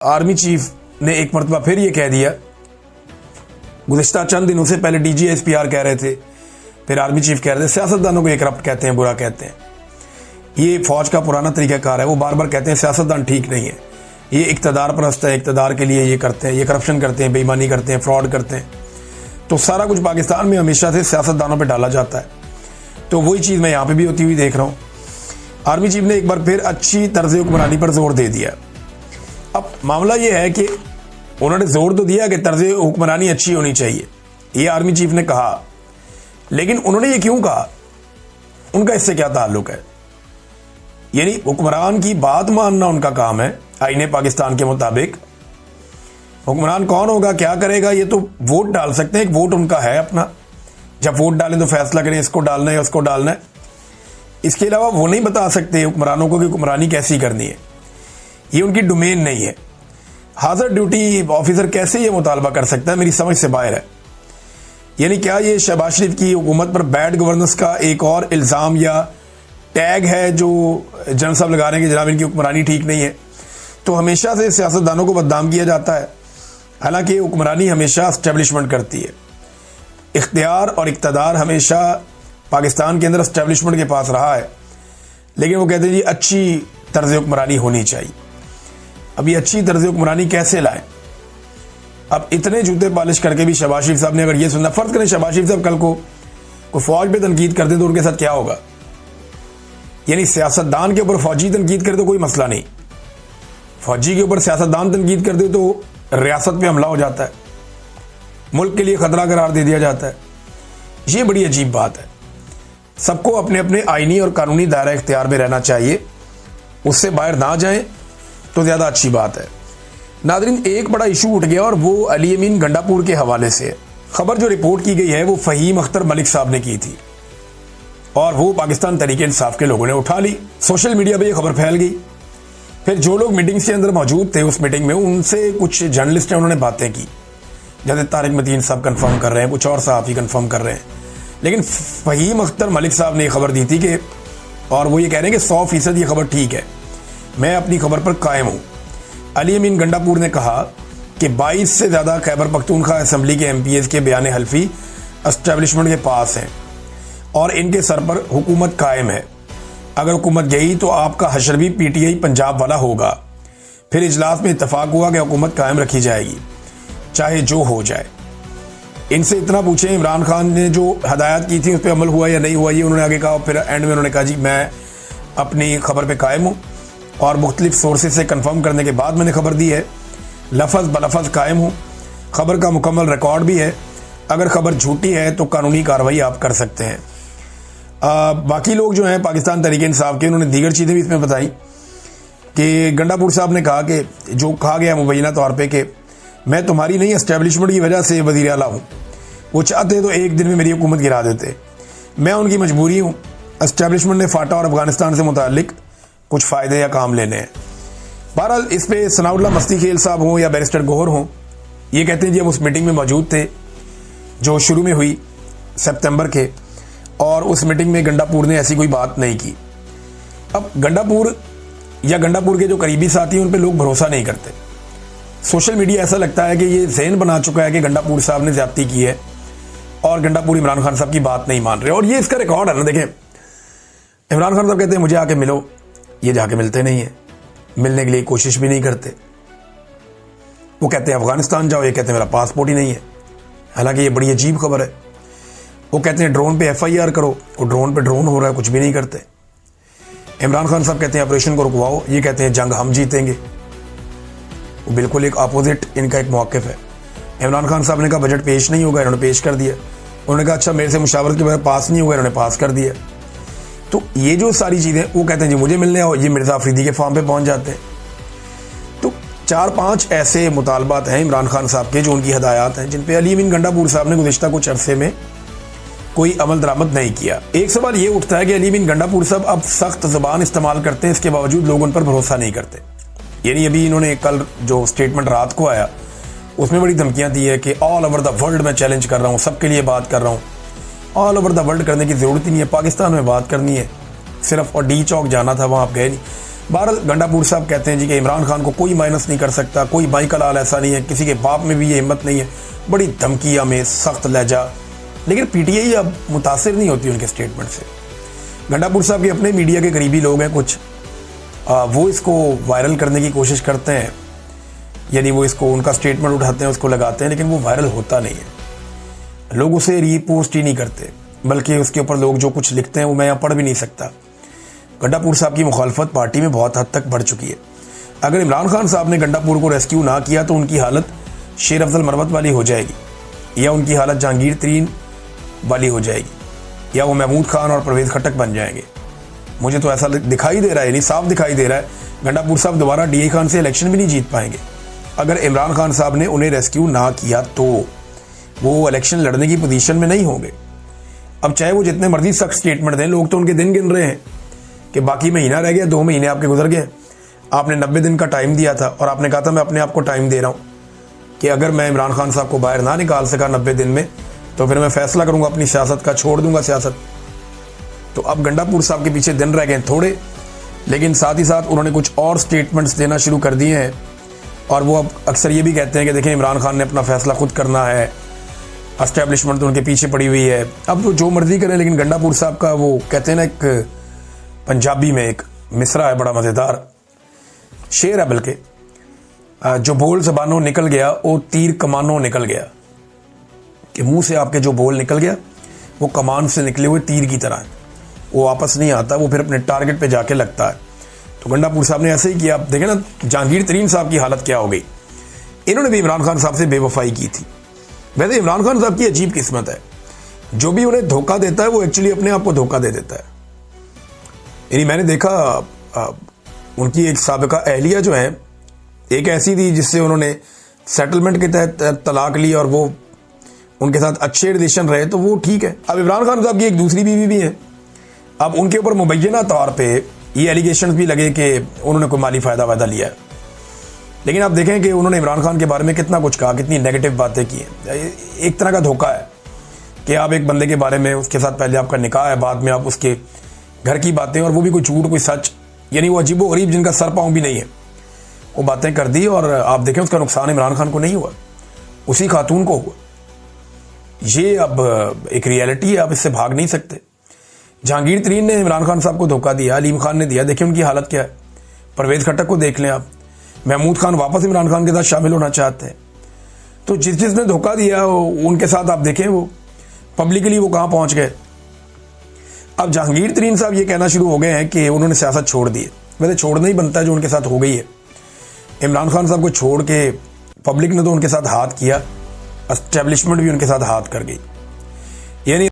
Army chief ने एक मरतबा फिर ये कह दिया, गुज़िश्ता चंद दिनों से पहले DGSPR कह रहे थे, फिर आर्मी चीफ कह रहे थे सियासतदानों को ये करप्ट कहते हैं, बुरा कहते हैं। ये फौज का पुराना तरीक़ाकार है, वो बार बार कहते हैं सियासतदान ठीक नहीं है, ये इक़्तिदार परस्त है, इक़्तिदार के लिए ये करते हैं, ये करप्शन करते हैं, बेईमानी करते हैं, फ्रॉड करते हैं। तो सारा कुछ पाकिस्तान में हमेशा से सियासतदानों पर डाला जाता है, तो वही चीज़ मैं यहाँ पर भी होती हुई देख रहा हूँ। आर्मी चीफ ने एक बार फिर अच्छी तर्ज हुक्मरानी पर जोर दे दिया। अब मामला ये है कि उन्होंने जोर तो दिया कि तर्ज हुक्मरानी अच्छी होनी चाहिए, ये आर्मी चीफ ने कहा, लेकिन उन्होंने ये क्यों कहा, उनका इससे क्या ताल्लुक है? यानी हुक्मरान की बात मानना उनका काम है आईने पाकिस्तान के मुताबिक। हुक्मरान कौन होगा, क्या करेगा, ये तो वोट डाल सकते हैं, एक वोट उनका है अपना, जब वोट डालें तो फैसला करें इसको डालना है उसको डालना है। इसके अलावा वो नहीं बता सकते हुक्मरानों को कि हुक्मरानी कैसी करनी है, ये उनकी डोमेन नहीं है। हाजिर ड्यूटी ऑफिसर कैसे ये मुतालबा कर सकता है, मेरी समझ से बाहर है। यानी क्या ये शहबाज शरीफ की हुकूमत पर बैड गवर्नेंस का एक और इल्ज़ाम या टैग है जो जनरल साहब लगा रहे हैं कि जनाब इनकी हुक्मरानी ठीक नहीं है? तो हमेशा से सियासतदानों को बदनाम किया जाता है, हालांकि हुक्मरानी हमेशा एस्टेब्लिशमेंट करती है। इख्तियार और इक़्तिदार हमेशा पाकिस्तान के अंदर एस्टेब्लिशमेंट के पास रहा है, लेकिन वो कहते हैं जी अच्छी तर्ज हुक्मरानी होनी चाहिए। अब ये अच्छी तर्ज हुक्मरानी कैसे लाएं? अब इतने जूते पॉलिश करके भी शहबाज शरीफ साहब ने अगर ये सुनना, फर्ज करें शहबाज शरीफ साहब कल को फौज पे तनकीद कर दे तो उनके साथ क्या होगा? यानी सियासतदान के ऊपर फौजी तनकीद करे तो कोई मसला नहीं, फौजी के ऊपर सियासतदान तनकीद कर दे तो रियासत पे हमला हो जाता है, मुल्क के लिए खतरा करार दे दिया जाता है। ये बड़ी अजीब बात है। सबको अपने अपने आईनी और कानूनी दायरा इख्तियार में रहना चाहिए, उससे बाहर ना जाएं तो ज़्यादा अच्छी बात है। नादरीन, एक बड़ा इशू उठ गया और वो अली अमीन गंडापुर के हवाले से है। खबर जो रिपोर्ट की गई है वो फ़हीम अख्तर मलिक साहब ने की थी और वो पाकिस्तान तहरीक इंसाफ के लोगों ने उठा ली। सोशल मीडिया पे ये खबर फैल गई। फिर जो लोग मीटिंग्स के अंदर मौजूद थे उस मीटिंग में, उनसे कुछ जर्नलिस्ट हैं, उन्होंने बातें की, जैसे तारिक मतीन साहब कंफर्म कर रहे हैं, कुछ और सहाफ़ी कंफर्म कर रहे हैं, लेकिन फ़हीम अख्तर मलिक साहब ने ये खबर दी थी कि, और वो ये कह रहे हैं कि 100% ये खबर ठीक है, मैं अपनी खबर पर कायम हूँ। अली अमीन गंडापुर ने कहा कि 22 से ज़्यादा खैबर पख्तूनख्वा असम्बली के MPs के बयान हल्फी एस्टेब्लिशमेंट के पास हैं और इनके सर पर हुकूमत कायम है। अगर हुकूमत गई तो आपका हशर भी PTI पंजाब वाला होगा। फिर इजलास में इत्तफाक हुआ कि हुकूमत कायम रखी जाएगी चाहे जो हो जाए। इनसे इतना पूछें इमरान खान ने जो हदायत की थी उस पर अमल हुआ या नहीं हुआ, ये उन्होंने आगे कहा। फिर एंड में उन्होंने कहा जी मैं अपनी खबर पे कायम हूँ और मुख्तलिफ सोर्सेज से कंफर्म करने के बाद मैंने खबर दी है, लफज बलफज कायम हूँ, खबर का मुकम्मल रिकॉर्ड भी है, अगर खबर झूठी है तो कानूनी कार्रवाई आप कर सकते हैं। बाकी लोग जो हैं पाकिस्तान तहरीक इंसाफ के, उन्होंने दीगर चीज़ें भी इसमें बताई कि गंडापुर साहब ने कहा कि जो कहा गया मुबैना तौर पर कि मैं तुम्हारी नहीं एस्टेब्लिशमेंट की वजह से वज़ीर आला हूँ, वो चाहते तो एक दिन में मेरी हुकूमत गिरा देते, मैं उनकी मजबूरी हूँ। एस्टेब्लिशमेंट ने फाटा और अफगानिस्तान से मुतालिक कुछ फ़ायदे या काम लेने हैं। बहरहाल इस पर सनाउल्लाह मस्ती खेल साहब हों या बैरिस्टर गोहर हों, ये कहते हैं जी हम उस मीटिंग में मौजूद थे जो शुरू में हुई सितंबर के, और उस मीटिंग में गंडापुर ने ऐसी कोई बात नहीं की। अब गंडापुर या गंडापुर के जो करीबी साथी हैं उन पर लोग भरोसा नहीं करते। सोशल मीडिया ऐसा लगता है कि ये ज़हन बना चुका है कि गंडापुर साहब ने ज़्यादती की है और गंडापुर इमरान खान साहब की बात नहीं मान रहे, और ये इसका रिकॉर्ड है ना। देखें, इमरान खान साहब कहते हैं मुझे आके मिलो, ये जाके मिलते नहीं है, मिलने के लिए कोशिश भी नहीं करते। वो कहते हैं अफगानिस्तान जाओ, ये कहते हैं मेरा पासपोर्ट ही नहीं है, हालांकि ये बड़ी अजीब खबर है। वो कहते हैं ड्रोन पे FIR करो, वो ड्रोन पे ड्रोन हो रहा है, कुछ भी नहीं करते। इमरान खान साहब कहते हैं ऑपरेशन को रुकवाओ, ये कहते हैं जंग हम जीतेंगे। वो बिल्कुल एक अपोजिट इनका एक मौक़िफ़ है। इमरान खान साहब ने कहा बजट पेश नहीं होगा, इन्होंने पेश कर दिया। उन्होंने कहा अच्छा मेरे से मुशावरत के बाद पास नहीं होगा, इन्होंने पास कर दिया। तो ये जो सारी चीज़ें, वो कहते हैं जी मुझे मिलने आओ, ये मिर्ज़ा अफरीदी के फार्म पे पहुंच जाते हैं। तो 4-5 ऐसे मुतालबात हैं इमरान खान साहब के जो उनकी हदायत हैं, जिन पे अली अमीन गंडापुर साहब ने गुज़िश्ता कुछ अरसे में कोई अमल दरामद नहीं किया। एक सवाल ये उठता है कि अली अमीन गंडापुर साहब अब सख्त ज़बान इस्तेमाल करते हैं, इसके बावजूद लोग उन पर भरोसा नहीं करते। यानी अभी इन्होंने कल जो स्टेटमेंट रात को आया उसमें बड़ी धमकियाँ दी है कि ऑल ओवर द वर्ल्ड में चैलेंज कर रहा हूँ, सबके लिए बात कर रहा हूँ। ऑल ओवर द वर्ल्ड करने की ज़रूरत ही नहीं है, पाकिस्तान में बात करनी है सिर्फ, और डी चौक जाना था, वहाँ आप गए नहीं। बहरहाल गंडापुर साहब कहते हैं जी कि इमरान खान को कोई माइनस नहीं कर सकता, कोई माइकल आल ऐसा नहीं है, किसी के बाप में भी ये हिम्मत नहीं है, बड़ी धमकियाँ में सख्त लहजा। लेकिन पीटीआई अब मुतासिर नहीं होती उनके स्टेटमेंट से। गंडापुर साहब के अपने मीडिया के करीबी लोग हैं कुछ, वो इसको वायरल करने की कोशिश करते हैं, यानी वो इसको उनका स्टेटमेंट उठाते हैं, उसको लगाते हैं, लेकिन वो वायरल होता नहीं है। लोग उसे रीपोस्ट ही नहीं करते, बल्कि उसके ऊपर लोग जो कुछ लिखते हैं वो मैं यहाँ पढ़ भी नहीं सकता। गंडापुर साहब की मुखालफत पार्टी में बहुत हद तक बढ़ चुकी है। अगर इमरान खान साहब ने गंडापुर को रेस्क्यू ना किया तो उनकी हालत शेर अफजल मरवत वाली हो जाएगी, या उनकी हालत जहांगीर तरीन वाली हो जाएगी, या वो महमूद खान और परवेज़ खट्टक बन जाएंगे। मुझे तो ऐसा दिखाई दे रहा है, नहीं साफ दिखाई दे रहा है, गंडापुर साहब दोबारा डीए खान से इलेक्शन भी नहीं जीत पाएंगे। अगर इमरान खान साहब ने उन्हें रेस्क्यू ना किया तो वो इलेक्शन लड़ने की पोजीशन में नहीं होंगे। अब चाहे वो जितने मर्जी सख्त स्टेटमेंट दें, लोग तो उनके दिन गिन रहे हैं कि बाकी महीना रह गया, 2 महीने आपके गुजर गए, आपने 90 दिन का टाइम दिया था और आपने कहा था मैं अपने आप को टाइम दे रहा हूँ कि अगर मैं इमरान खान साहब को बाहर ना निकाल सका 90 दिन में तो फिर मैं फैसला करूँगा अपनी सियासत का, छोड़ दूंगा सियासत। तो अब गंडापुर साहब के पीछे दिन रह गए थोड़े, लेकिन साथ ही साथ उन्होंने कुछ और स्टेटमेंट्स देना शुरू कर दिए हैं और वो अब अक्सर ये भी कहते हैं कि देखें इमरान खान ने अपना फैसला खुद करना है, एस्टेब्लिशमेंट तो उनके पीछे पड़ी हुई है, अब तो जो मर्जी करें। लेकिन गंडापुर साहब का वो कहते हैं ना, एक पंजाबी में एक मिसरा है बड़ा मज़ेदार शेर है, बल्कि जो बोल ज़बानों निकल गया वो तीर कमानों निकल गया, कि मुंह से आपके जो बोल निकल गया वो कमान से निकले हुए तीर की तरह है, वो वापस नहीं आता, वो फिर अपने टारगेट पे जाके लगता है। तो गंडापुर साहब ने ऐसे ही किया। आप देखें ना जहांगीर तरीन साहब की हालत क्या हो गई, इन्होंने भी इमरान खान साहब से बेवफाई की थी। वैसे इमरान खान साहब की अजीब किस्मत है, जो भी उन्हें धोखा देता है वो एक्चुअली अपने आप को धोखा दे देता है। यानी मैंने देखा उनकी एक साबिका अहलिया जो है, एक ऐसी थी जिससे उन्होंने सेटलमेंट के तहत तलाक ली और वो उनके साथ अच्छे रिलेशन रहे, तो वो ठीक है। अब इमरान खान साहब की एक दूसरी बीवी भी है, अब उनके ऊपर मुबैना तौर पे ये एलिगेशंस भी लगे कि उन्होंने कोई माली फ़ायदा वायदा लिया है। लेकिन आप देखें कि उन्होंने इमरान खान के बारे में कितना कुछ कहा, कितनी नेगेटिव बातें की हैं। एक तरह का धोखा है कि आप एक बंदे के बारे में, उसके साथ पहले आपका निकाह है, बाद में आप उसके घर की बातें, और वो भी कोई झूठ कोई सच, यानी वो अजीबो गरीब जिनका सर पाँव भी नहीं है, वो बातें कर दी। और आप देखें उसका नुकसान इमरान खान को नहीं हुआ, उसी खातून को हुआ। ये अब एक रियलिटी है, आप इससे भाग नहीं सकते। जहांगीर तरीन ने इमरान खान साहब को धोखा दिया, अलीम खान ने दिया, देखिए उनकी हालत क्या है। परवेज़ खट्टक को देख लें आप, महमूद खान वापस इमरान खान के साथ शामिल होना चाहते हैं। तो जिसने धोखा दिया उनके साथ आप देखें वो पब्लिकली वो कहाँ पहुँच गए। अब जहांगीर तरीन साहब ये कहना शुरू हो गए हैं कि उन्होंने सियासत छोड़ दी है। वैसे छोड़ना ही बनता है, जो उनके साथ हो गई है। इमरान खान साहब को छोड़ के पब्लिक ने तो उनके साथ हाथ किया, एस्टेब्लिशमेंट भी उनके साथ हाथ कर गई। यानी